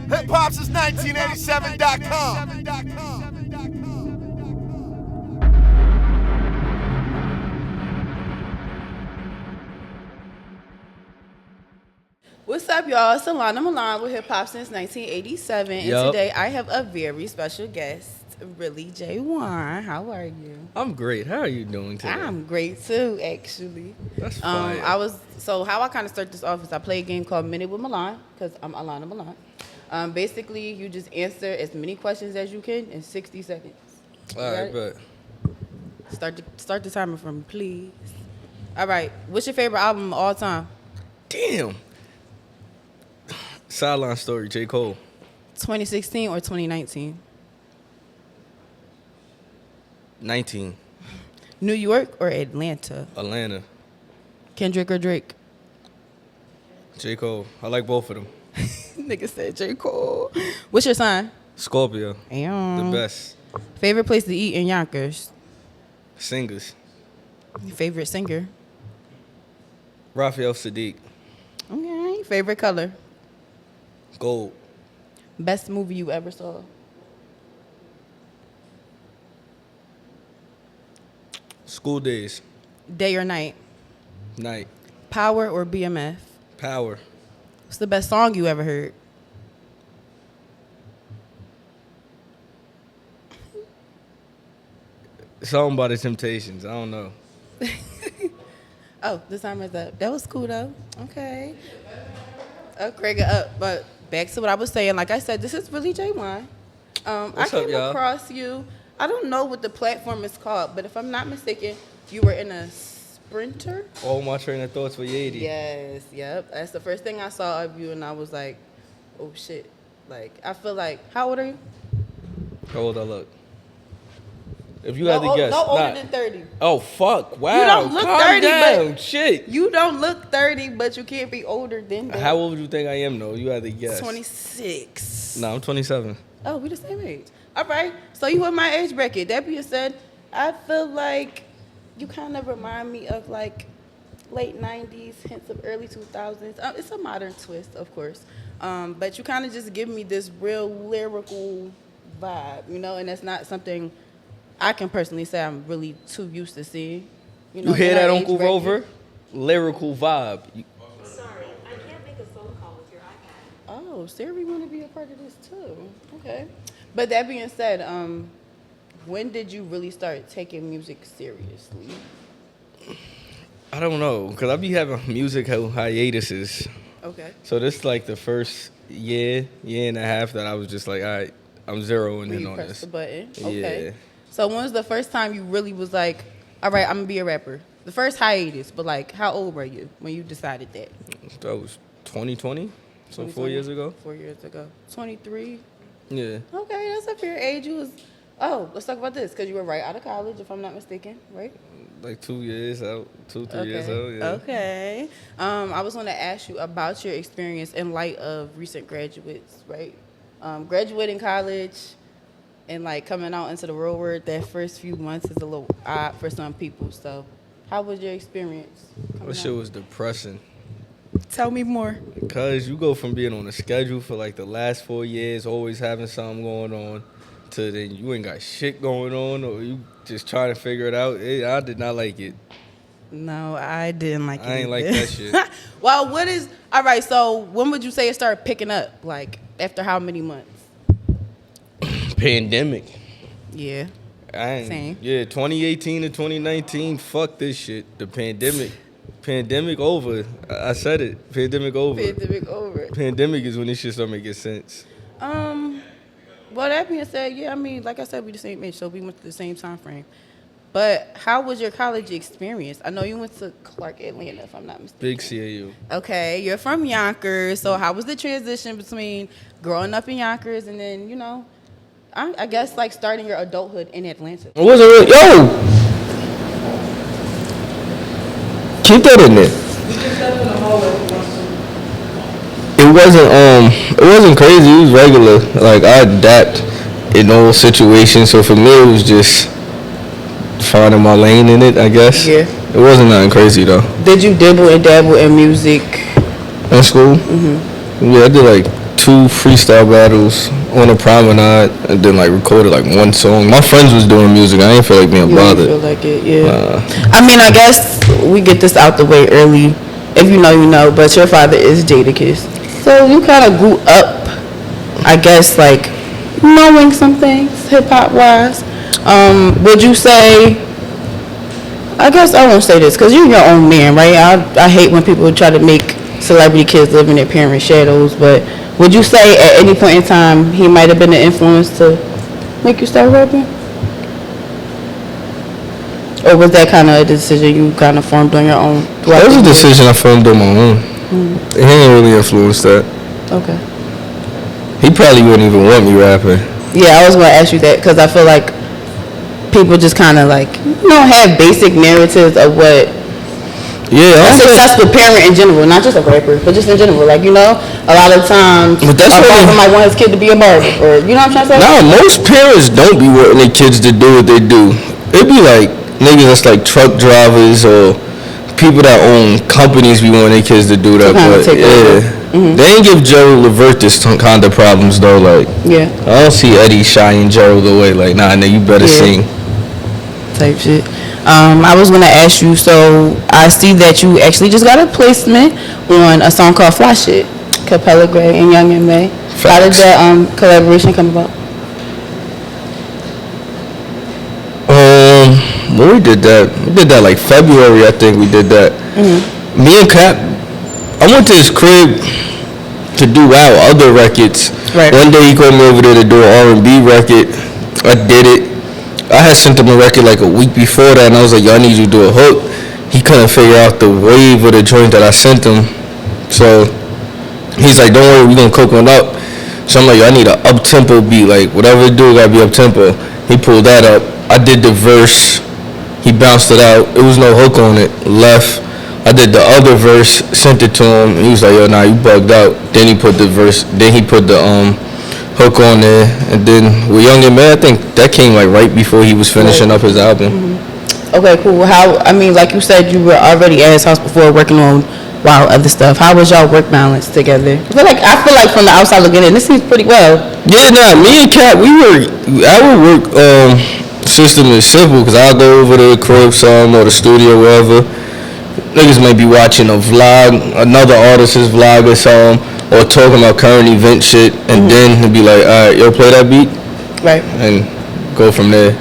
Hip hop since 1987.com. What's up, y'all? It's Alana Milan with Hip Hop since 1987. And today I have a very special guest, really Jaewon. How are you? I'm great. How are you doing today? I'm great too, actually. That's fine. How I kind of start this off is I play a game called Minute with Milan, because I'm Alana Milan. Basically, you just answer as many questions as you can in 60 seconds. All right, but start the timer for me, please. All right. What's your favorite album of all time? damn. Sideline Story, J. Cole. 2016 or 2019? 19. New York or Atlanta? Atlanta. Kendrick or Drake? J. Cole. I like both of them. Nigga said J. Cole. What's your sign? Scorpio. Damn. The best. Favorite place to eat in Yonkers? Singers. Favorite singer? Raphael Sadiq. Okay. Favorite color? Gold. Best movie you ever saw? School Days. Day or night? Night. Power or BMF? Power. What's the best song you ever heard? Something by the Temptations. I don't know. Oh, the timer's up. That was cool though. Okay. Craig it up. But back to what I was saying. Like I said, this is really Jaewon. I came across you. I don't know what the platform is called, but if I'm not mistaken, you were in a Sprinter. All my train of thoughts for Yadi. Yes, yep. That's the first thing I saw of you, and I was like, oh shit. Like, I feel like, how old are you? How old I look? If you had to guess. No older than 30. Oh, fuck. Wow. You don't look Calm 30, down. but Shit. You don't look 30, but you can't be older than that. How old do you think I am, though? You had to guess. 26. No, I'm 27. Oh, we the same age. All right. So you in my age bracket. That being said, I feel like you kind of remind me of like late 90s, hints of early 2000s. It's a modern twist, of course. But you kind of just give me this real lyrical vibe, you know, and that's not something I can personally say I'm really too used to seeing. You hear that, Uncle Rover? Lyrical vibe. Sorry, I can't make a phone call with your iPad. Oh, Siri want to be a part of this too. Okay. But that being said, when did you really start taking music seriously? I don't know, because I be having music hiatuses. Okay. So this is like the first year and a half that I was just like, all right, I'm zeroing in on press this. the button. Okay. Yeah. So when was the first time you really was like, all right, I'm going to be a rapper? The first hiatus, but like, how old were you when you decided that? That was 2020, so 4 years ago. 4 years ago. 23? Yeah. Okay, that's a fair age. You was, let's talk about this, because you were right out of college, if I'm not mistaken, right? Like 2 years out, 2-3 years out, yeah. Okay. I was going to ask you about your experience in light of recent graduates, right? Graduating college and like coming out into the real world, that first few months is a little odd for some people. So how was your experience? That shit was depressing. Tell me more. Because you go from being on a schedule for like the last 4 years, always having something going on, to then you ain't got shit going on, or you just trying to figure it out. I did not like it. No, I didn't like it. I ain't like either. that shit. Well, all right, so when would you say it started picking up? Like, after how many months? Pandemic. Yeah. Same. Yeah, 2018 to 2019, fuck this shit. The pandemic over. I said it. Pandemic over. Pandemic over. Pandemic is when this shit start making sense. Well, that being said, yeah, I mean, like I said, we the same age, so we went to the same time frame. But how was your college experience? I know you went to Clark, Atlanta, if I'm not mistaken. Big CAU. Okay, you're from Yonkers, so how was the transition between growing up in Yonkers and then, you know, I guess like starting your adulthood in Atlanta? It wasn't really. Yo! Keep that in there. It wasn't crazy. It was regular. Like, I adapt in all situations. So for me, it was just finding my lane in it, I guess. Yeah. It wasn't nothing crazy though. Did you dibble and dabble in music? In school? Mm-hmm. Yeah, I did like 2 freestyle battles on a promenade, and then like recorded like 1 song. My friends was doing music. I didn't feel like being You don't bothered. feel like it, yeah. I mean, I guess we get this out the way early. If you know, you know. But your father is Jadakiss, so you kind of grew up, I guess, like knowing some things hip hop wise. Would you say? I guess I won't say this because you're your own man, right? I hate when people try to make celebrity kids live in their parents' shadows. But would you say at any point in time he might have been an influence to make you start rapping? Or was that kind of a decision you kind of formed on your own? That was a decision I formed on my own. He ain't really influenced that. Okay. He probably wouldn't even want me rapping. Yeah, I was going to ask you that because I feel like people just kind of like, have basic narratives of what Yeah, a successful parent in general, not just a rapper, but just in general. Like, a lot of times But that's a what father might want his kid to be a barber, or you know what I'm trying to say? Nah, most parents don't be wanting their kids to do what they do. It'd be like niggas that's like truck drivers or people that own companies be wanting their kids to do that. kinda But take over. they ain't give Gerald Levert this kind of problems though. Like, Yeah, I don't see Eddie shying Gerald away. Like, nah, nigga, you better Yeah. sing. type shit. I was going to ask you, so I see that you actually just got a placement on a song called Fly Shit, Capella Gray and Young M.A. How did Facts. that collaboration come about? When we did that like February, I think we did that. Me and Cap, I went to his crib to do out other records. Right. One day he called me over there to do an R&B record. I did it. I had sent him a record like a week before that, and I was like, yo, I need you to do a hook. He couldn't figure out the wave of the joint that I sent him. So he's like, don't worry, we're going to cook one up. So I'm like, yo, I need an up-tempo beat. Like, whatever it do, got to be up-tempo. He pulled that up. I did the verse. He bounced it out. It was no hook on it. Left. I did the other verse, sent it to him. He was like, yo, nah, you bugged out. Then he put the verse, then he put the hook on there. And then with Young and Man, I think that came like right before he was finishing up his album. Okay, cool. Like you said, you were already at his house before working on wild other stuff. How was y'all work balance together? I feel like from the outside looking in, this seems pretty well. Yeah, nah, me and Kat, our work system is simple because I'll go over to the crib some or the studio, wherever. Niggas may be watching a vlog, another artist's vlog or something, or talking about current event shit, and then he'll be like, all right, yo, play that beat, Right. and go from there.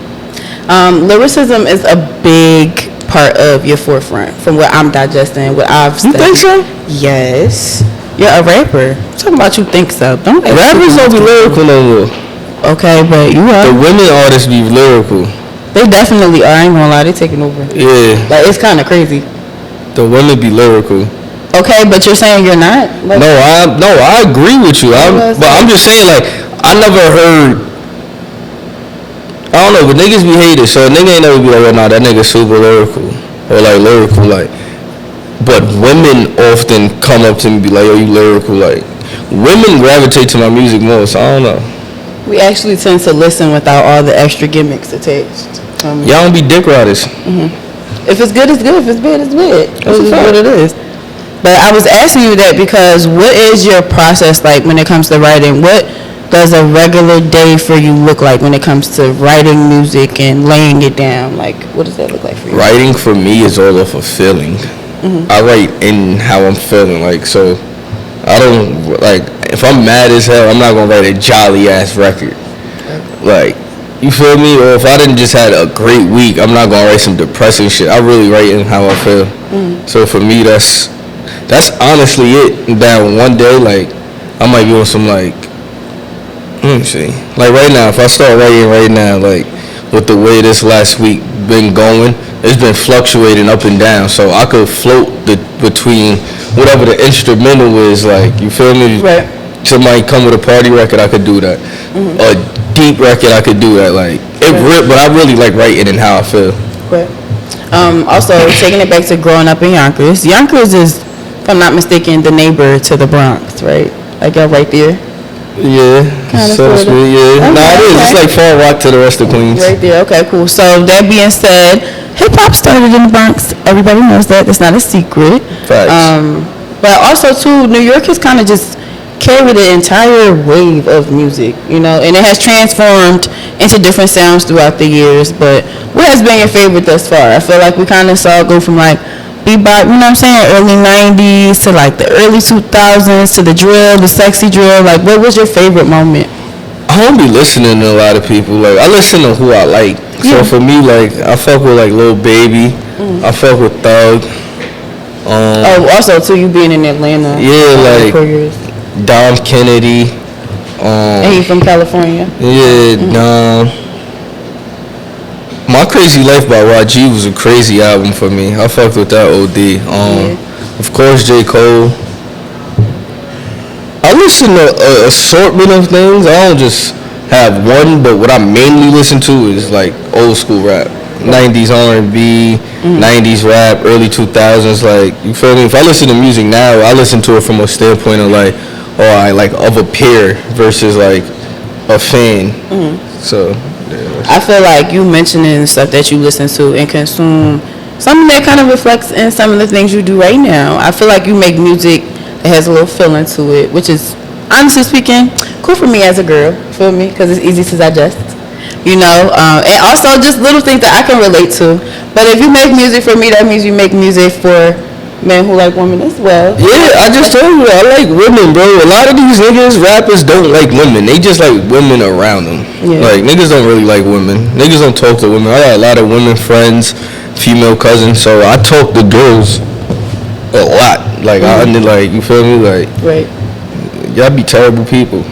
Lyricism is a big part of your forefront from what I'm digesting, what I've studied. You think so? Yes. You're a rapper. I'm talking about you think so. Don't act Rappers don't be lyrical no more. Okay, but you The are. women artists be lyrical. They definitely are. I ain't gonna lie. They taking over. Yeah, Like, it's kind of crazy. the women be lyrical. Okay, but you're saying you're not? Like, No, I agree with you. But I'm just saying, like, I never heard. I don't know, but niggas be hated, so a nigga ain't never be like, oh, nah, that nigga super lyrical, or like lyrical, like. But women often come up to me and be like, yo, you lyrical, like. Women gravitate to my music more, so I don't know. we actually tend to listen without all the extra gimmicks attached. Y'all don't be dick riders. If it's good, it's good. If it's bad, it's bad. That's a just fact. what it is. But I was asking you that because what is your process like when it comes to writing? What does a regular day for you look like when it comes to writing music and laying it down? Like, what does that look like for you? Writing for me is all off of feeling. I write in how I'm feeling, like, so I don't, like, if I'm mad as hell, I'm not gonna write a jolly ass record. Like, you feel me? Or if I didn't just had a great week, I'm not gonna write some depressing shit. I really write in how I feel. So for me, that's honestly it. That one day, like, I might be on some, like, let me see. Like right now, if I start writing right now, like, with the way this last week been going, it's been fluctuating up and down. So I could float between whatever the instrumental is, like, you feel me? Right. Somebody come with a party record, I could do that. A deep record, I could do that. Like, it rip, but I really like writing and how I feel. Right. Also, taking it back to growing up in Yonkers. Yonkers is, if I'm not mistaken, the neighbor to the Bronx, right? Like, y'all right there? Yeah, Kinda, so to sorta. speak, yeah. Okay, Nah, it is. okay. It's like Far Rock to the rest of Queens. Right there. Okay, cool. So that being said, hip hop started in the Bronx. Everybody knows that. That's not a secret. Facts. But also too, New York has kind of just carry the entire wave of music, you know, and it has transformed into different sounds throughout the years. But what has been your favorite thus far? I feel like we kind of saw it go from like bebop, you know what I'm saying, early 90s to like the early 2000s to the drill, the sexy drill. Like, what was your favorite moment? I don't be listening to a lot of people. Like, I listen to who I like. So for me, like, I fuck with like Lil Baby. I fuck with Thug. Also too, you being in Atlanta. Yeah, like 4 years. Dom Kennedy. And you from California? Yeah, Dom. My Crazy Life by YG was a crazy album for me. I fucked with that OD. Of course, J. Cole. I listen to an assortment of things. I don't just have one, but what I mainly listen to is like old school rap. 90s R&B, 90s rap, early 2000s. Like, you feel me? If I listen to music now, I listen to it from a standpoint of like, I like of a peer versus like a fan. So yeah. I feel like you mentioning the stuff that you listen to and consume, something that kind of reflects in some of the things you do right now. I feel like you make music that has a little feeling to it, which is, honestly speaking, cool for me as a girl, feel me? Because it's easy to digest, you know? And also just little things that I can relate to. But if you make music for me, that means you make music for men who like women as well. Yeah, I just told you, I like women, bro. A lot of these niggas, rappers, don't like women. They just like women around them. Yeah. Like, niggas don't really like women. Niggas don't talk to women. I got a lot of women friends, female cousins, so I talk to girls a lot. Like, I like, you feel me? Like, Right. y'all be terrible people.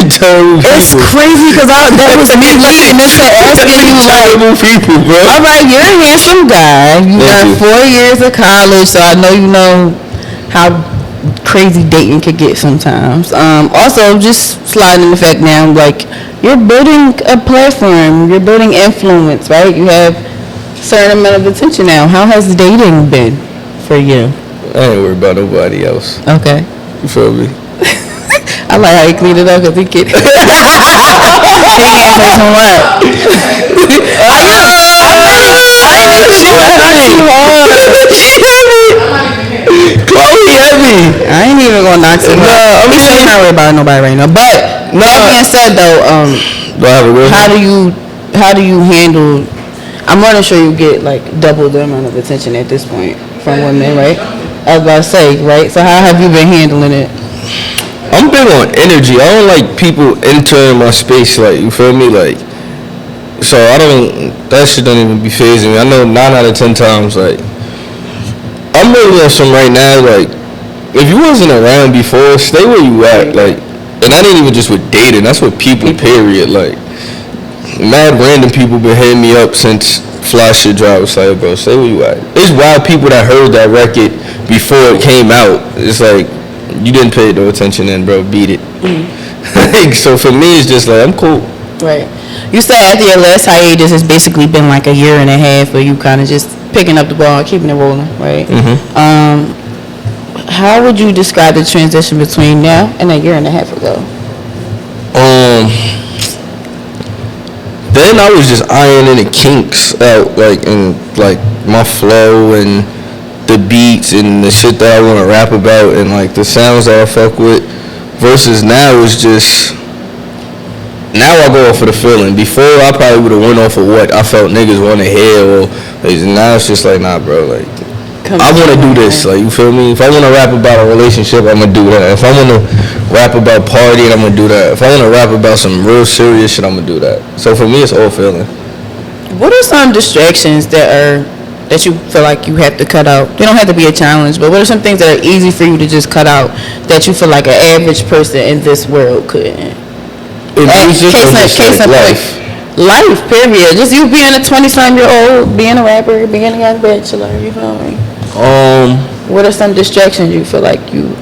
Terrible It's people. crazy because that was me looking into asking you like, Terrible people, bro. all right, you're a handsome guy. You got Thank you. 4 years of college, so I know you know how crazy dating could get sometimes. Also, just sliding in the fact now, like, you're building a platform, you're building influence, right? You have a certain amount of attention now. How has dating been for you? I ain't worried about nobody else. Okay. You feel me? I like how you clean it up because he kidding. He answers some what? Chloe heavy. I ain't even gonna knock him out. I'm just not worried about nobody right now. But that being said, though, Do I have a real how do you handle? I'm running sure you get like double the amount of attention at this point from women, right? I was about to say, right? So how have you been handling it? I'm big on energy. I don't like people entering my space, like, you feel me? Like, so that shit don't even be phasing me. I know 9 out of 10 times, like, I'm really on some right now, like, if you wasn't around before, stay where you at, like, and that ain't even just with dating, that's with people, period, like, mad random people been hitting me up since Fly Shit dropped. It's like, bro, stay where you at. It's wild people that heard that record before it came out. It's like, you didn't pay no attention then, bro, beat it. Like, so for me, it's just like, I'm cool. Right. You said after your last hiatus, it's basically been like a year and a half where you kind of just picking up the ball, keeping it rolling, right? How would you describe the transition between now and a year and a half ago? Then I was just ironing the kinks out, like, in like my flow and the beats and the shit that I want to rap about and like the sounds that I fuck with. Versus now it's just, now I go off of the feeling. Before I probably would have went off of what I felt niggas want to hear, or like, now it's just like, nah, bro, like, I want to do this, like, you feel me? If I want to rap about a relationship, I'm going to do that. If I want to rap about partying, I'm going to do that. If I want to rap about some real serious shit, I'm going to do that. So for me, it's all feeling. What are some distractions that you feel like you have to cut out? They don't have to be a challenge, but what are some things that are easy for you to just cut out that you feel like an average person in this world couldn't? Case in Life. Life, period. Just you being a 20-some-year-old, being a rapper, being a young bachelor, you feel me? What are some distractions you feel like you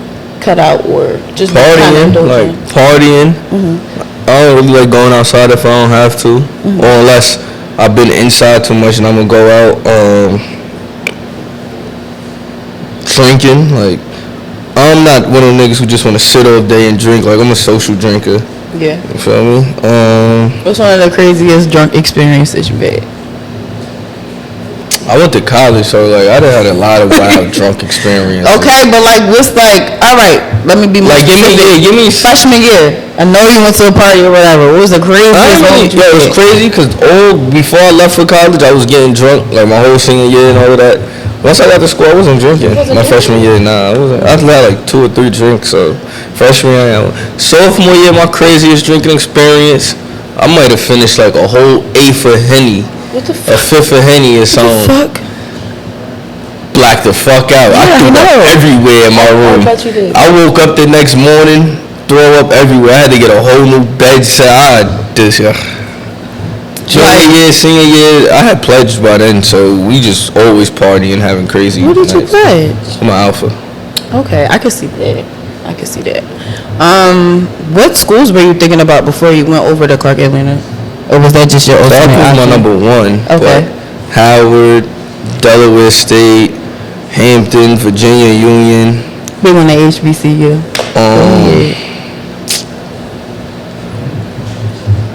cut out or just partying, like partying. I don't really like going outside if I don't have to, or unless I've been inside too much and I'm gonna go out. Drinking, like, I'm not one of the niggas who just want to sit all day and drink. Like, I'm a social drinker. Yeah. You feel me? What's one of the craziest drunk experiences you've had? I went to college, so like I done had a lot of wild drunk experiences. Okay, but like, what's like? All right, let me be more Like give me freshman year. I know you went to a party or whatever. What was the craziest? it was crazy because before I left for college, I was getting drunk like my whole senior year and all of that. Once I got to school, I wasn't drinking. My freshman year, nah, I wasn't. I had like 2 or 3 drinks. So freshman, sophomore year, my craziest drinking experience, I might have finished like a whole 1/8 of Henny. What the A 1/5 of Henny or something. fuck? Blacked the fuck out. Yeah, I threw I know. up everywhere in my room. bet you did. I woke up the next morning, throw up everywhere. I had to get a whole new bed set. Junior year, senior year, I had pledged by then, so we just always partying, having crazy What did you nights. pledge? I'm an alpha. Okay, I can see that. I can see that. What schools were you thinking about before you went over to Clark Atlanta? Or was that just your That ultimate was my option? number one. Okay. But Howard, Delaware State, Hampton, Virginia Union. Big on the HBCU.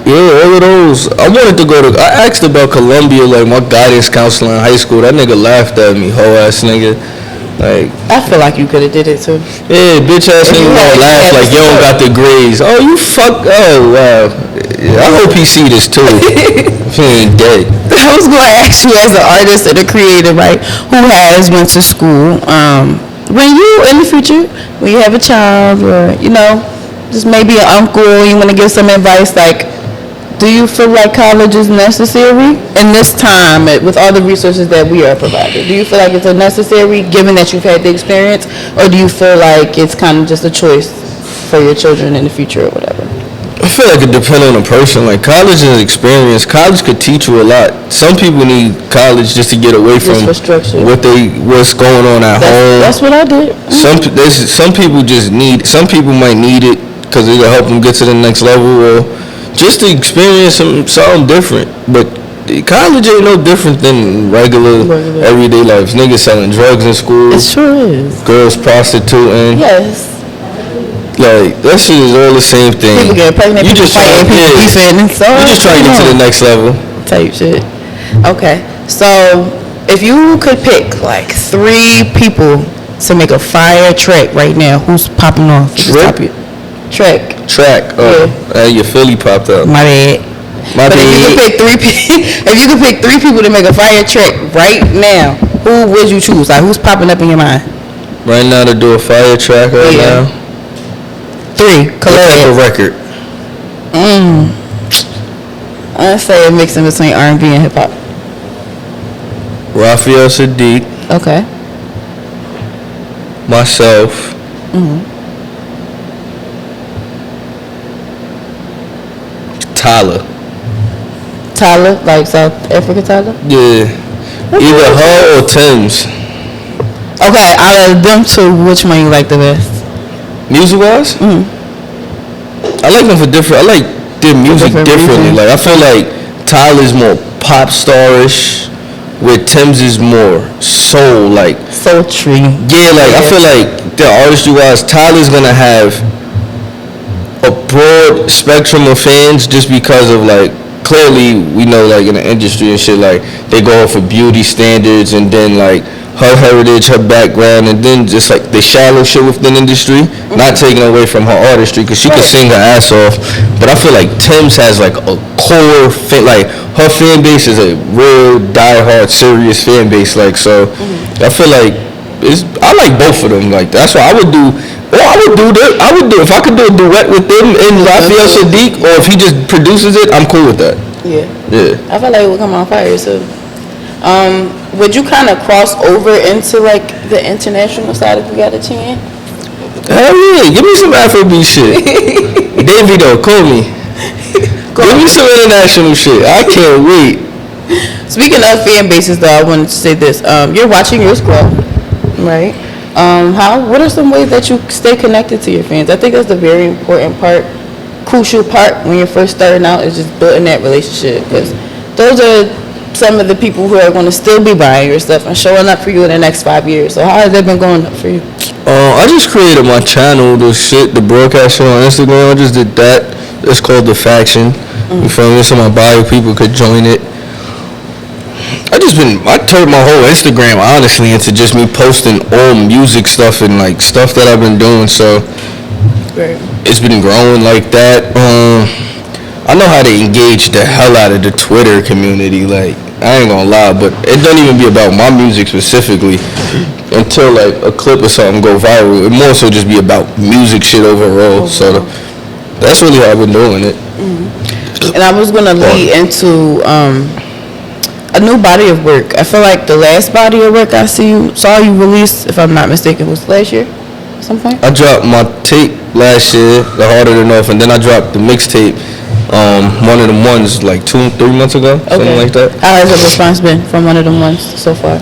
Yeah, all of those. I wanted to go to. I asked about Columbia, like my guidance counselor in high school. That nigga laughed at me, hoe ass nigga. Like, I feel like you could have did it too. yeah, bitch ass nigga gonna laugh like you don't got the grades. Oh, you fuck. Oh, wow. I hope he see this too. He ain't dead. I was going to ask you as an artist and a creator, right, who has went to school, when you, in the future, when you have a child or, just maybe an uncle, you want to give some advice, like, do you feel like college is necessary in this time with all the resources that we are provided? Do you feel like it's a necessary given that you've had the experience, or do you feel like it's kind of just a choice for your children in the future or whatever? I feel like it depends on the person. Like college is experience. College could teach you a lot. Some people need college just to get away from for structure. what's going on at home. That's what I did. Some people just need. Some people might need it because it'll help them get to the next level or just to experience something different. But college ain't no different than regular everyday life. Niggas selling drugs in school. It sure is. Girls prostituting. Yes. Like that shit is all the same thing. People get pregnant, You people just fighting, trying, people beefing, and so you just trying to get to the next level. type shit. Okay, so if you could pick like 3 people to make a fire track right now, who's popping off? Track. Oh, your Philly popped up. My bad. But if you could pick 3 people to make a fire track right now, who would you choose? Like who's popping up in your mind? Right now to do a fire track right now. 3. What type of record? I'd say a mixing between R&B and hip hop. Raphael Sadiq. Okay. Myself. Tyler, like South Africa Tyler? Yeah. Either her or Tim's. Okay, out of them 2, which one you like the best? Music wise? I like them for different. I like their music differently. Reasons. Like I feel like Tyler's more pop starish, where Tim's is more soul, like sultry. Yeah, like I feel like the artistry wise, Tyler's gonna have a broad spectrum of fans just because of like clearly we know like in the industry and shit like they go off of beauty standards and then like her heritage, her background, and then just like the shallow shit within industry, not taking away from her artistry because she can sing her ass off. But I feel like Tim's has like a core fan, like her fan base is a real diehard, serious fan base. Like so, I feel like I like both of them. Like that's why I would do. Well, I would do if I could do a duet with them and Raphael Sadiq, or if he just produces it, I'm cool with that. Yeah. Yeah. I feel like it would come on fire too. Would you kind of cross over into like the international side if you got a chance? Hell yeah, give me some Afrobeat shit. Davido, call me. Give me some international shit. I can't wait. Speaking of fan bases though, I wanted to say this. You're watching yours grow, right? What are some ways that you stay connected to your fans? I think that's the very important part, crucial part when you're first starting out is just building that relationship because those are some of the people who are going to still be buying your stuff and showing up for you in the next 5 years. So how has that been going up for you? I just created my channel, the broadcast show on Instagram. I just did that. It's called The Faction. You feel me? So my bio people could join it. I I turned my whole Instagram honestly into just me posting all music stuff and like stuff that I've been doing. So Right. it's been growing like that. I know how to engage the hell out of the Twitter community. Like I ain't gonna lie, but it don't even be about my music specifically until like a clip or something go viral. It more so just be about music shit overall. So that's really how I've been doing it. And I was gonna lead into a new body of work. I feel like the last body of work I saw you release, if I'm not mistaken, was last year at some point. I dropped my tape last year, The Harder Than Off, and then I dropped the mixtape, one of them ones like 2-3 months ago, something like that. How has the response been from one of them ones so far?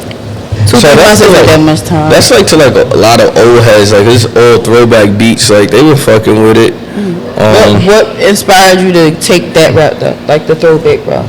2-3 months isn't that much time. That's like to like a lot of old heads, like it's all throwback beats, like they were fucking with it. What inspired you to take that route though, like the throwback route?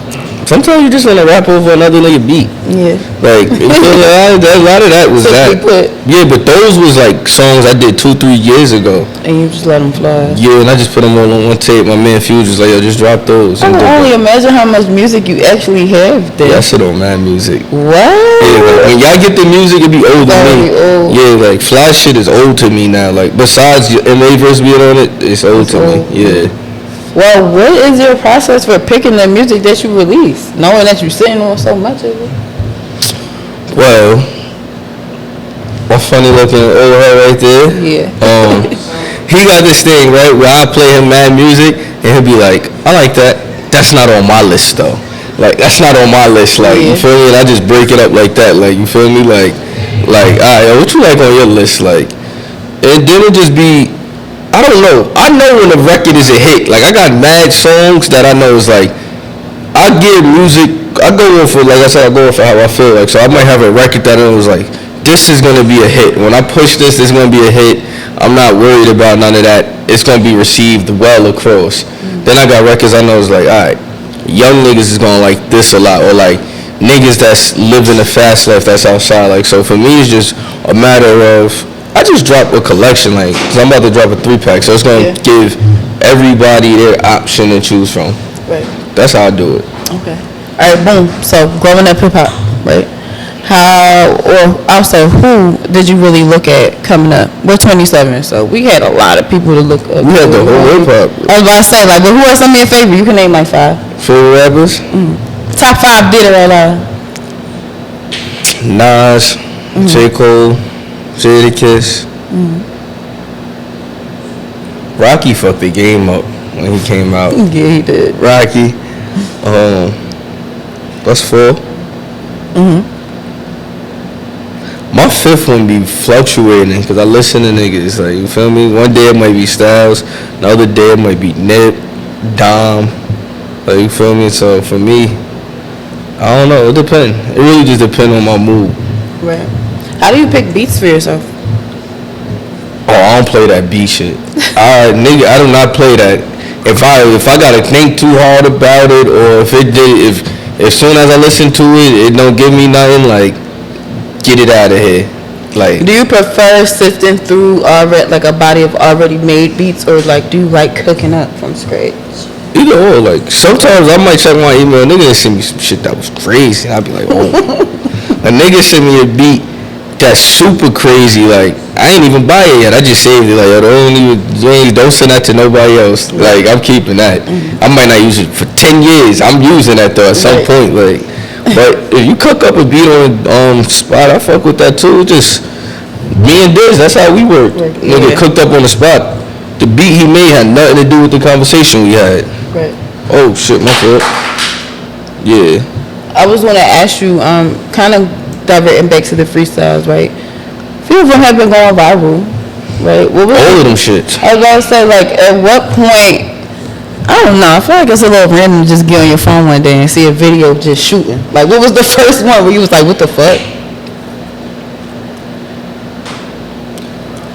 Sometimes you just want to rap over another nigga beat. Yeah. Like, a lot of that was that. Yeah, but those was like songs I did 2-3 years ago. And you just let them fly. Yeah, and I just put them all on one tape. My man Fuge was like, yo, just drop those. I can only imagine how much music you actually have there. Yeah, I shit on mad music. What? Yeah, like, when y'all get the music, it be old to me. Old. Yeah, like Fly shit is old to me now. Like besides your MA verse being on it, it's old to me. Yeah. Well, what is your process for picking the music that you release, knowing that you're sitting on so much of it? Well, my funny looking old head right there. Yeah. He got this thing, right, where I play him mad music, and he'll be like, I like that. That's not on my list, though. Like, that's not on my list. Like, you feel me? And I just break it up like that. Like, you feel me? Like, all right, what you like on your list? Like, and then it just be, I don't know. I know when a record is a hit. Like, I got mad songs that I know is like, I give music, I go in for, like I said, I go in for how I feel. Like, so I might have a record that I was like, this is going to be a hit. When I push this, it's going to be a hit. I'm not worried about none of that. It's going to be received well across. Then I got records I know is like, all right, young niggas is going to like this a lot. Or like, niggas that's living a fast life that's outside. Like, so for me, it's just a matter of, I just drop a collection, like, cause I'm about to drop a 3-pack, so it's gonna give everybody their option to choose from. Right. That's how I do it. Okay. All right, boom. So growing up hip hop, right? How, or also, who did you really look at coming up? We're 27, so we had a lot of people to look up. We had the whole hip hop. I was about to say, like, but who are some of your favorite? You can name like 5. Favorite rappers? Top 5 did it right now. Nas, J. Cole, Jadakiss. Rocky fucked the game up when he came out. Yeah, he did. Rocky. That's 4. My 5th one be fluctuating because I listen to niggas. Like, you feel me? One day it might be Styles, the other day it might be Nip, Dom. Like, you feel me? So for me, I don't know. It depends. It really just depends on my mood. Right. How do you pick beats for yourself? Oh, I don't play that beat shit. Nigga, I do not play that. If I gotta think too hard about it, or if soon as I listen to it, it don't give me nothing, like, get it out of here. Like, do you prefer sifting through like a body of already made beats, or like do you like cooking up from scratch? Either or. Like, sometimes I might check my email. Nigga send me some shit that was crazy. I'd be like, oh. A nigga send me a beat that's super crazy. Like, I ain't even buy it yet. I just saved it. Like, yo, don't send that to nobody else. Like, I'm keeping that. I might not use it for 10 years. I'm using that though at some point. Like, but if you cook up a beat on spot, I fuck with that too. Just me and Diz, that's how we work. Nigga cooked up on the spot. The beat he made had nothing to do with the conversation we had. Right. Oh shit, my fault. Yeah. I was gonna ask you, kind of diverting back to the freestyles, right? A few of them have been going viral, right? All of them shits. I was gonna say, like, at what point? I don't know. I feel like it's a little random to just get on your phone one day and see a video just shooting. Like, what was the first one where you was like, what the fuck?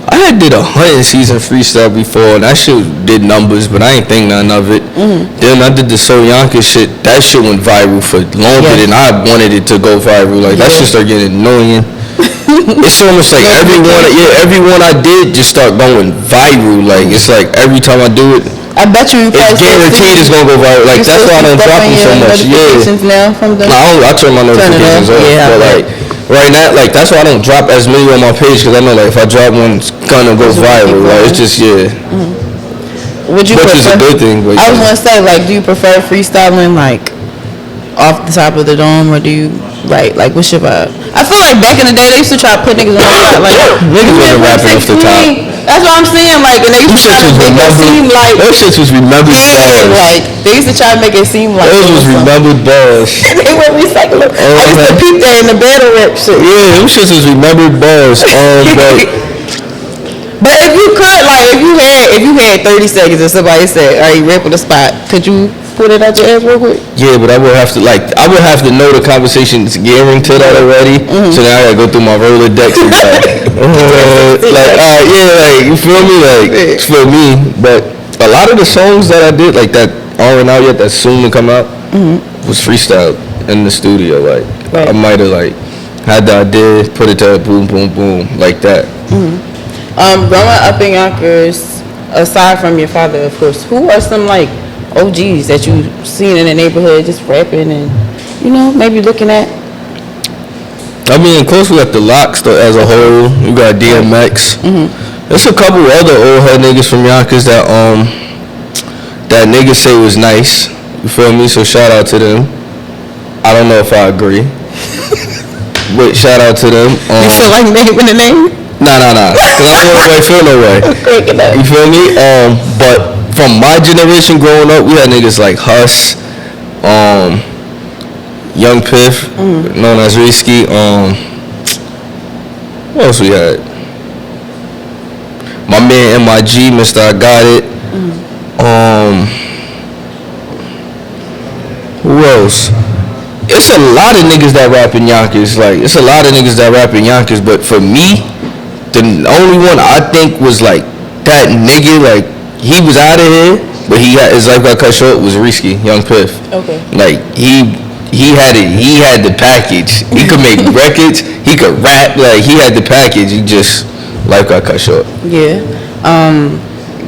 I did a hunting season freestyle before, and that shit did numbers, but I ain't think none of it. Then I did the Soyanka shit. That shit went viral for longer than I wanted it to go viral. Like, that shit started getting annoying. It's almost like everyone I did just start going viral. Like, it's like every time I do it, I bet you it's guaranteed it's gonna go viral. Like that's why I don't drop them so much. Yeah. Now from the I turn my notifications off. Yeah, but like right now, like that's why I don't drop as many on my page because I know like if I drop one, it's gonna go viral. Like it's just Would you which is a good thing. But, I was gonna say, like, do you prefer freestyling like off the top of the dome, or do you like what's your vibe? I feel like back in the day they used to try to put niggas on the spot, like niggas wasn't rapping off the top. That's what I'm saying, like, and they used to try to make it seem like those shits was remembered bars. Like they used to try to make it seem like those was remembered bars. They were recycling. I used to peep that in the battle rap shit. Yeah, them shits was remembered bars. But if you could, like, if you had 30 seconds and somebody said, "Are you rapping the spot?" Could you put it out your ass real quick? Yeah, but I would have to know the conversation's gearing to that already. So now I gotta go through my Rolodex and like you feel me? Like for me, but a lot of the songs that I did like that aren't out yet, that's soon to come out, was freestyle in the studio. Like I might have like had the idea, put it to boom, boom, boom, like that. Growing up in Yonkers, aside from your father, of course, who are some like OGs that you've seen in the neighborhood just rapping and, you know, maybe looking at? I mean, of course, we got the Locks as a whole. We got DMX. There's a couple other old head niggas from Yonkers that niggas say was nice. You feel me? So shout out to them. I don't know if I agree, but shout out to them. You feel like naming the name? Nah. Cause I don't really feel no way. You feel me? But from my generation growing up, we had niggas like Huss, Young Piff, known as Risky. What else we had? My man MIG, Mr. I Got It. Who else? It's a lot of niggas that rap in Yonkers. Like, it's a lot of niggas that rap in Yonkers. But for me, the only one I think was like that nigga, like he was out of here, but his life got cut short, was Risky, Young Piff. Okay. Like he had it. He had the package. He could make records. He could rap. Like he had the package. He just life got cut short. Yeah.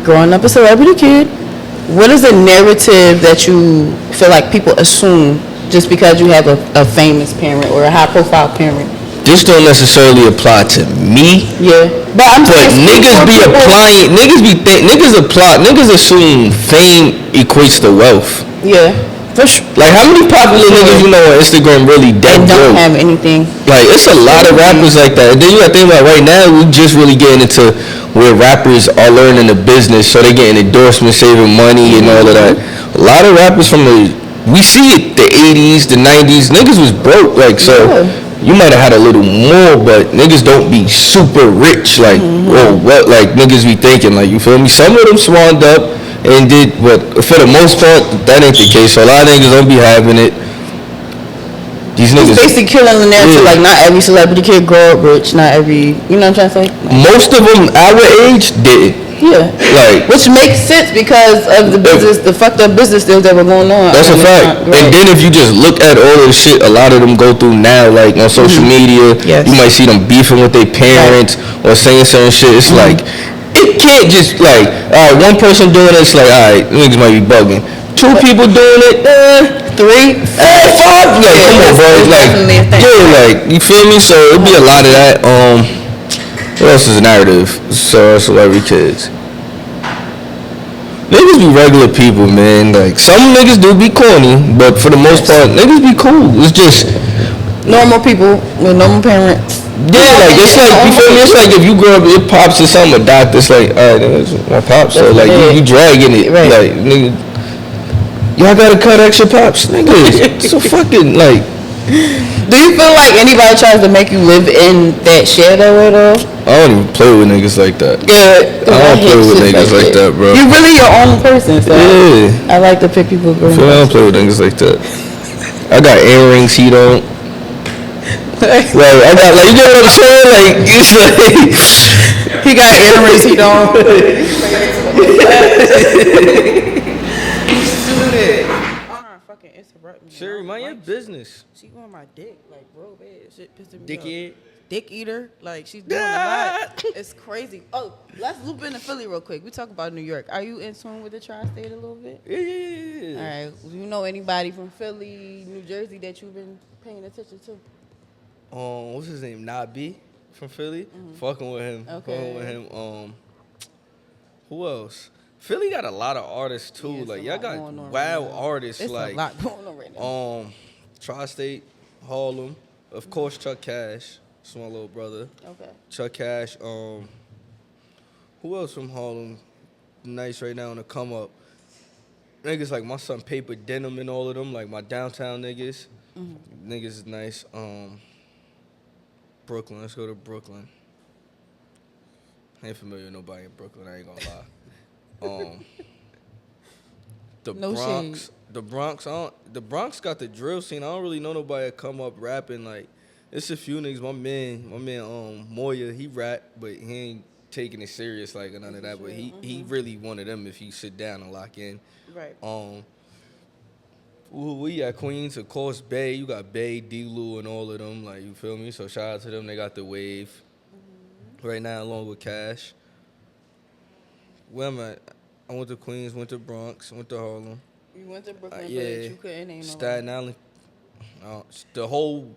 Growing up a celebrity kid, what is a narrative that you feel like people assume just because you have a famous parent or a high profile parent? This don't necessarily apply to me. Yeah. But niggas assume fame equates to wealth. Yeah. For sure. Like how many popular niggas you know on Instagram really dead broke? Don't have anything. Like it's a lot of rappers like that. And then you gotta think about right now we just really getting into where rappers are learning the business, so they getting endorsements, saving money and all of that. A lot of rappers we see it the 80s, the 90s, niggas was broke, like so. Yeah. You might have had a little more, but niggas don't be super rich, like or what, like niggas be thinking, like you feel me? Some of them swaned up and did, but for the most part, that ain't the case. So a lot of niggas don't be having it. These niggas basically killing the narrative. Like not every celebrity kid grow up rich. Not every, you know what I'm trying to say? Most of them our age didn't. Yeah. Like which makes sense because of the business, the fucked up business deals that were going on. That's a fact. And then if you just look at all the shit a lot of them go through now, like on social media, you might see them beefing with their parents or saying certain shit. It's like it can't just like, all right, one person doing it, it's like, all right, niggas might be bugging. Two people doing it, 3, 4, 5. Like, come on, bro. Like, like you feel me? So it'd be a lot of that. What else is a narrative? So celebrity kids. Niggas be regular people, man. Like some niggas do be corny, but for the most part, niggas be cool. It's just normal people with normal parents. Yeah, like it's like you feel me? It's like if you grow up, your pops is something a doctor. It's like, all right, that's my pops. So like you dragging it, right. Like nigga, y'all gotta cut extra pops, niggas. So fucking like. Do you feel like anybody tries to make you live in that shadow at all? I don't even play with niggas like that. Good. I don't play with niggas like that, bro. You're really your own person, so yeah. I like to pick people. I don't play with niggas like that. I got earrings, he don't. Like I got, like, you get what I'm saying? Like it's like he got earrings, he don't. Sure, mind your business. She on my dick, like real bad. Shit pissing me off. Dickhead. dick eater. Like, she's doing a lot. It's crazy. Oh, let's loop into Philly real quick. We talk about New York. Are you in tune with the tri-state a little bit? Yeah. All right. Do you know anybody from Philly, New Jersey that you've been paying attention to? What's his name? Nabi from Philly. Fucking with him. Okay. Fucking with him. Who else? Philly got a lot of artists too. Yeah, it's Like a y'all lot got going on wild right now. artists. It's like a lot going on right now. Tri-State, Harlem, of course Chuck Cash. That's my little brother. Okay. Chuck Cash. Who else from Harlem? Nice right now on the come up. Niggas like my son Paper Denim and all of them. Like my downtown niggas. Niggas is nice. Brooklyn. Let's go to Brooklyn. I ain't familiar with nobody in Brooklyn. I ain't gonna lie. The No Bronx. shade. The Bronx got the drill scene. I don't really know nobody that come up rapping like. It's a few niggas. My man, Moya, he rap, but he ain't taking it serious like none of that. But he really one of them if you sit down and lock in. Right. We got Queens, of course, Bay. You got Bay, D-Lou, and all of them. Like, you feel me? So shout out to them. They got the wave right now, along with Cash. Where am I? I went to Queens, went to Bronx, went to Harlem. You went to Brooklyn, but Yeah, you couldn't name Staten Island. The whole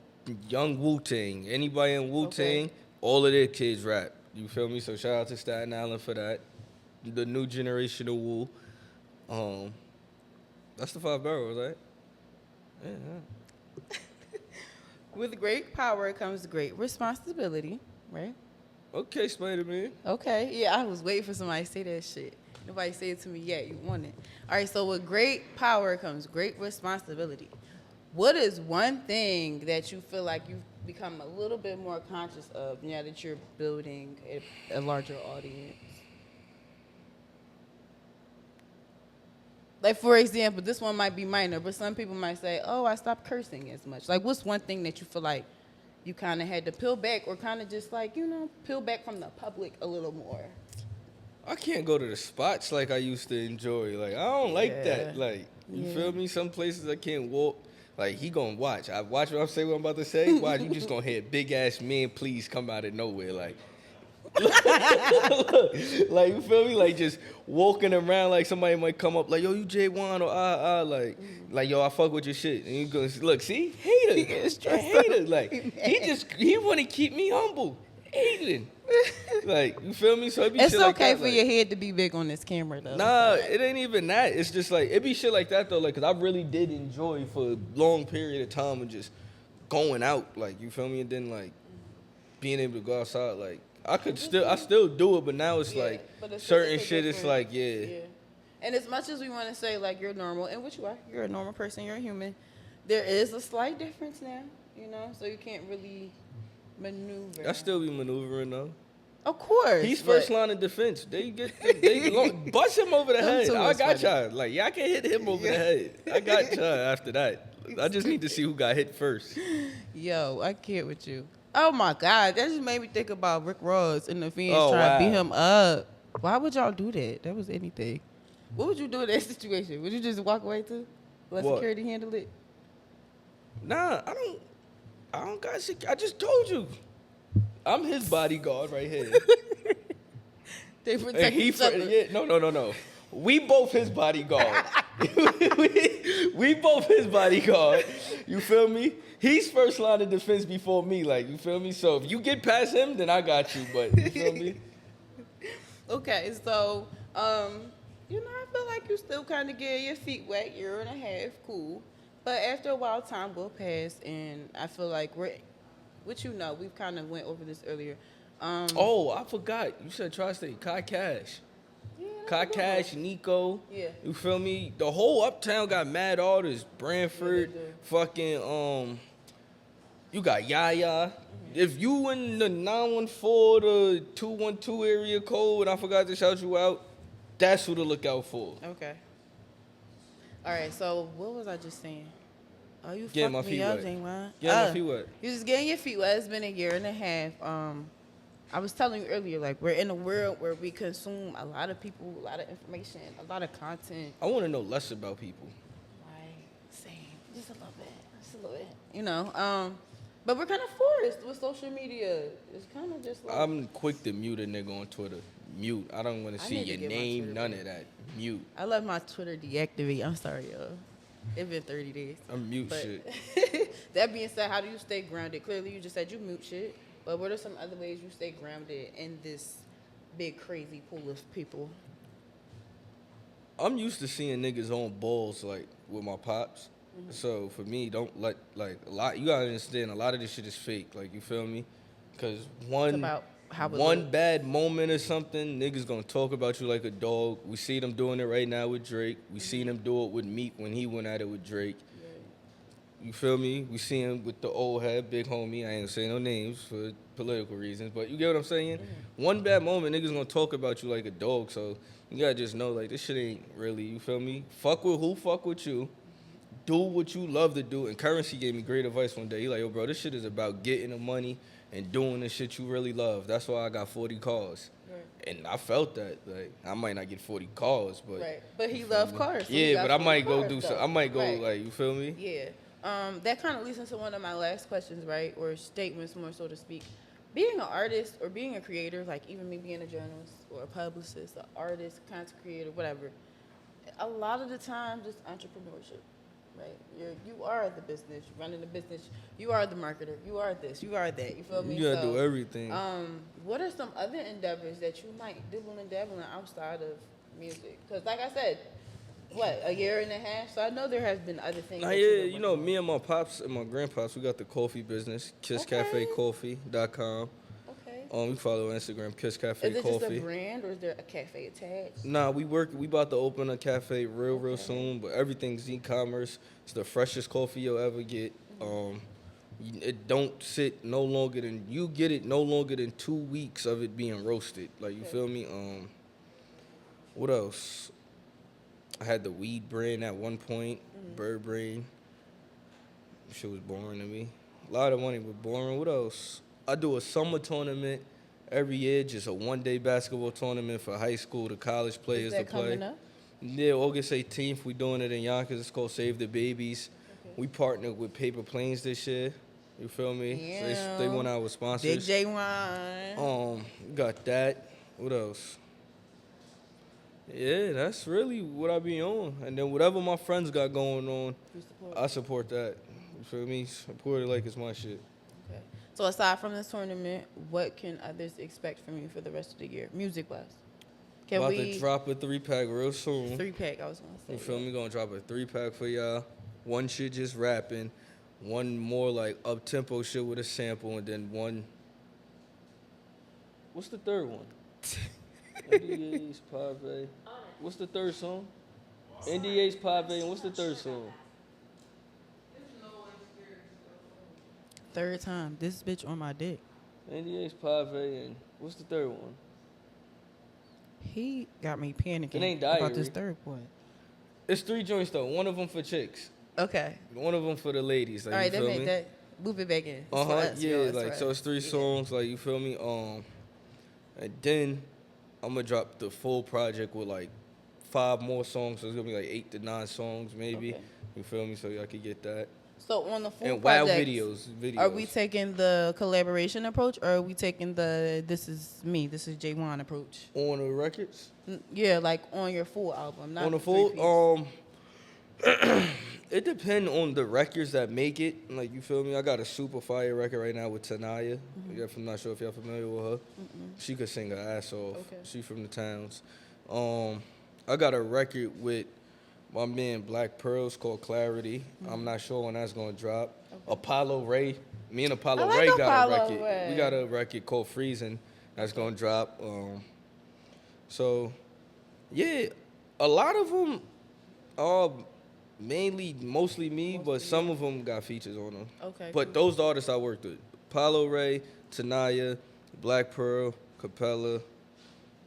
young Wu-Tang. Anybody in Wu-Tang, Okay. all of their kids rap. You feel me? So shout out to Staten Island for that. The new generation of Wu. That's the 5 boroughs, right? Yeah. With great power comes great responsibility, right? Okay, Spider-Man. Okay. Yeah, I was waiting for somebody to say that shit. Nobody say it to me yet. You want it. All right, so with great power comes great responsibility. What is one thing that you feel like you've become a little bit more conscious of now that you're building a larger audience? Like, for example, this one might be minor, but some people might say, oh, I stopped cursing as much. Like, what's one thing that you feel like you kind of had to peel back or kind of just like, peel back from the public a little more? I can't go to the spots like I used to enjoy. Like, I don't like that. Like, you feel me? Some places I can't walk. Like, he gonna watch. I watch what I'm saying, what I'm about to say. Watch, you just gonna hear big ass man please come out of nowhere. Like, like, you feel me? Like, just walking around like somebody might come up like, yo, you Jaewon or like, yo, I fuck with your shit. And you go, look, see? Hater. Hater. Like, he wanna keep me humble. Hating. Like, you feel me? So it be It's shit like okay that, for like, your head to be big on this camera, though. Nah, it ain't even that. It's just like, it be shit like that, though. Like, because I really did enjoy for a long period of time and just going out. Like, you feel me? And then, like, being able to go outside. Like, I still do it, but now it's like but it's certain it's shit, it's different- like, yeah. And as much as we want to say, like, you're normal, and which you are, you're a normal person, you're a human, there is a slight difference now, so you can't really maneuver. I still be maneuvering, though. Of course. He's but- first line of defense. They bust him over the Them head. two I was got funny. y'all. Like, y'all can hit him over the head. I got y'all after that. I just need to see who got hit first. Yo, I can't with you. Oh, my God. That just made me think about Rick Ross and the Fiends Oh, trying to beat wow. him up. Why would y'all do that? That was anything. What would you do in that situation? Would you just walk away too? Let What? security handle it? Nah, I don't got shit. I just told you. I'm his bodyguard right here. They And protect each other. No. We both his bodyguard. we both his bodyguard. You feel me? He's first line of defense before me. Like, you feel me? So if you get past him, then I got you. But you feel me? Okay, so, I feel like you still kind of getting your feet wet, year and a half, cool. But after a while, time will pass, and I feel like we've kind of went over this earlier. Oh, I forgot. You said Tri-State. Kai Cash. Kai Cash, Nico. Yeah. You feel me? The whole Uptown got mad artists. Branford, Yeah, they do. fucking, you got Yaya. If you in the 914, the 212 area code, and I forgot to shout you out, that's who to look out for. Okay. All right, so what was I just saying? Oh, you Getting fucked my me feet up, wet. Jaewon. Getting my feet wet. You just getting your feet wet. It's been a year and a half. I was telling you earlier, like, we're in a world where we consume a lot of people, a lot of information, a lot of content. I want to know less about people. Right, same, just a little bit, but But we're kind of forced with social media. It's kind of just like I'm quick to mute a nigga on Twitter. Mute. I don't want to I see need to your get my name, Twitter none back. of that. Mute. I left my Twitter deactivate. I'm sorry, y'all. It's been 30 days. I'm mute But shit. that being said, how do you stay grounded? Clearly, you just said you mute shit. But what are some other ways you stay grounded in this big, crazy pool of people? I'm used to seeing niggas on balls like with my pops. So for me, don't let like a lot. You gotta understand, a lot of this shit is fake. Like you feel me? Because one about how it one look. bad moment or something, niggas gonna talk about you like a dog. We see them doing it right now with Drake. We seen him do it with Meek when he went at it with Drake. You feel me? We see him with the old head, big homie. I ain't saying no names for political reasons, but you get what I'm saying? One bad moment, niggas gonna talk about you like a dog. So you gotta just know, like, this shit ain't really, you feel me? Fuck with who fuck with you. Do what you love to do. And Currency gave me great advice one day. He like, yo, bro, this shit is about getting the money and doing the shit you really love. That's why I got 40 cars. Right. And I felt that. Like, I might not get 40 cars, but Right. But he loves cars. So he yeah, got but I 40 might go cars, do though. some. I might go Right. like, you feel me? Yeah. That kind of leads into one of my last questions, right? Or statements, more so to speak. Being an artist or being a creator, like even me being a journalist or a publicist, an artist, content creator, whatever, a lot of the time, just entrepreneurship, right? You are the business, you're running the business, you are the marketer, you are this, you are that, you feel me? You gotta do everything. What are some other endeavors that you might dibble and dabble in outside of music? Because like I said, what, a year and a half? So I know there has been other things. Nah, that yeah, you've been you know, working me and my pops and my grandpops, we got the coffee business, kisscafecoffee.com. on. Okay. You follow Instagram, Kiss Cafe Is it Coffee. just a brand or is there a cafe attached? Nah, we about to open a cafe real Okay. soon, but everything's e-commerce. It's the freshest coffee you'll ever get. It don't sit no longer than, you get it no longer than 2 weeks of it being roasted. Like, you Okay. feel me? What else? I had the weed brand at one point, Bird Brain. Shit was boring to me. A lot of money, but boring. What else? I do a summer tournament every year, just a one-day basketball tournament for high school to college players Is that to play. coming up? Yeah, August 18th, we doing it in Yonkers. It's called Save the Babies. Okay. We partnered with Paper Planes this year. You feel me? So they Yeah. one of our Big sponsors. Jaewon. Got that. What else? Yeah, that's really what I be on. And then whatever my friends got going on, You support. I support that. You feel me? Support it like it's my shit. Okay. So aside from this tournament, what can others expect from you for the rest of the year, music-wise? Can About we to drop a 3-pack real soon. 3-pack? I was gonna say. You feel me? Gonna drop a 3-pack for y'all. One shit just rapping. One more like up-tempo shit with a sample. And then one... What's the third one? NDA's Pave. What's the third song? NDA's Pave. And what's the third song? Third time. This bitch on my dick. NDA's Pave. And what's the third one? He got me panicking It ain't about this Diary. third one. It's 3 joints though. One of them for chicks. Okay. One of them for the ladies. Like, All right, you feel that me? made that. Move it back in. It's for us, Yeah, yo, it's like for so us. it's 3 Yeah. songs. Like, you feel me? And then I'm gonna drop the full project with like 5 more songs. So it's gonna be like 8 to 9 songs maybe. Okay. You feel me? So y'all can get that. So on the full And wild project, videos. are we taking the collaboration approach, or are we taking the this is me, this is Jaewon approach? On the records? Yeah, like on your full album, not On the three-piece. full, it depends on the records that make it. Like, you feel me? I got a super fire record right now with Tanaya. I'm not sure if y'all familiar with her. She could sing her ass off. Okay. She from the towns. I got a record with my man Black Pearls called Clarity. I'm not sure when that's gonna drop. Apollo Ray. Me and Apollo I like Ray got Apollo a record. Ray. We got a record called Freezing that's gonna drop. So yeah, a lot of them are mostly me, but some of them got features on them. Okay, But those the artists I worked with: Apollo Ray, Tanaya, Black Pearl, Capella,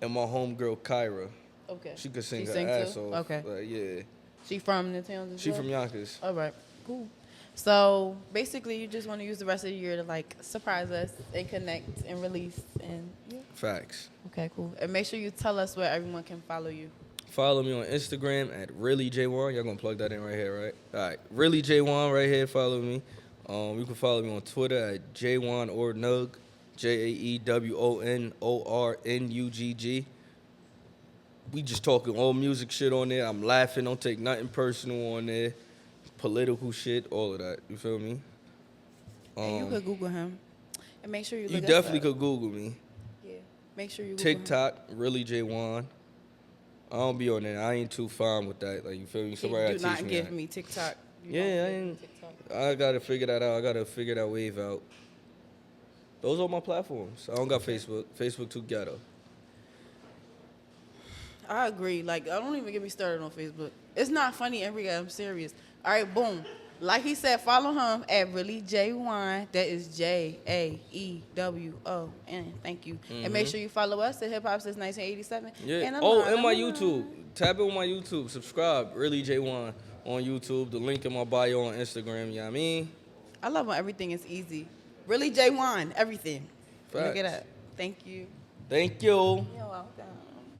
and my homegirl Kyra. Okay. She could sing She her sing ass too? off. Okay. Like, yeah. She from the towns as She well? from Yonkers. All right, cool. So basically, you just want to use the rest of the year to like surprise us and connect and release and yeah. Facts. Okay, cool. And make sure you tell us where everyone can follow you. Follow me on Instagram at reallyjaewon. Y'all gonna plug that in right here, right? All right, reallyjaewon right here. Follow me. You can follow me on Twitter at Jaewon or Nug, JaeWonorNUGG. We just talking all music shit on there. I'm laughing. Don't take nothing personal on there. Political shit, all of that. You feel me? And you could Google him. And make sure you You look us definitely up. could Google me. Yeah. Make sure you Google him. TikTok, really Jaewon. I don't be on there. I ain't too fine with that. Like, you feel me? Somebody Do gotta teach not me give that. me TikTok. You Yeah, don't I give me ain't. TikTok. I gotta figure that out. I gotta figure that wave out. Those are my platforms. I don't got Facebook. Facebook too ghetto. I agree. Like, don't even get me started on Facebook. It's not funny, Enrique. I'm serious. All right, boom. Like he said, follow him at really Jaewon. That is JAEWON. Thank you. And make sure you follow us at Hip Hop Since 1987. Yeah. And And my YouTube. Tap in with my YouTube. Subscribe. Really Jaewon on YouTube. The link in my bio on Instagram. You know what I mean? I love when everything is easy. Really Jaewon. Everything. Look Facts. it up. Thank you. Thank you. You're welcome.